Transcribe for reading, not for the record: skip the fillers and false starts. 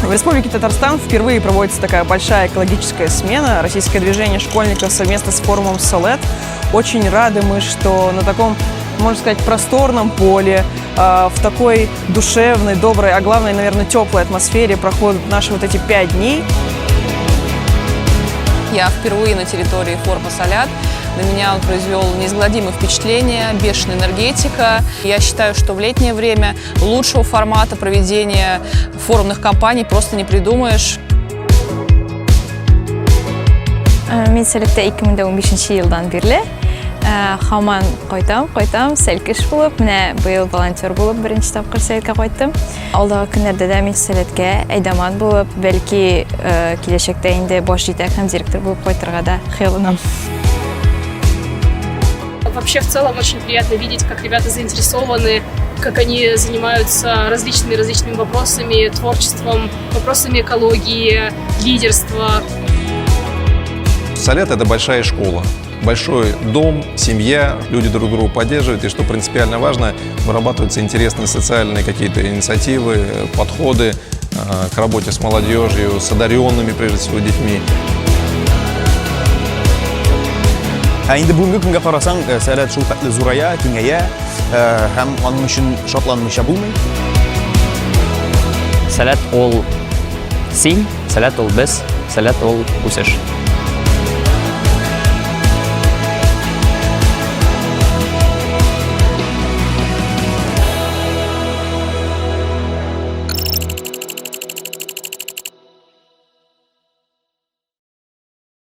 В Республике Татарстан впервые проводится такая большая экологическая смена. Российское движение школьников совместно с форумом «Салет». Очень рады мы, что на таком, можно сказать, просторном поле, в такой душевной, доброй, а главное, наверное, теплой атмосфере проходят наши вот эти 5 дней. Я впервые на территории форума «Салят». На меня он произвел неизгладимое впечатление, бешеная энергетика. Я считаю, что в летнее время лучшего формата проведения форумных кампаний просто не придумаешь. Мен Салетте 2015 жылдан берле хаман кайтам, сәлкеш булып, менә быел волонтер булып беренче тапкыр Салетка кайттым. Алдагы көннәрдә дә мен Салеткә әйдәман булып, бәлки киләчәктә инде баш җитәк һәм директор булып кайтырга да хыялланам. Вообще, в целом, очень приятно видеть, как ребята заинтересованы, как они занимаются различными вопросами, творчеством, вопросами экологии, лидерства. Салет – это большая школа, большой дом, семья, люди друг друга поддерживают. И что принципиально важно, вырабатываются интересные социальные какие-то инициативы, подходы к работе с молодежью, с одаренными, прежде всего, детьми. Инде бүгенге көнгә карасаң, Салет шул хәтле зурая, киңәя, һәм аның өчен шатланмыйча булмый. Салет ол син, Салет ол без, Салет ол үсеш.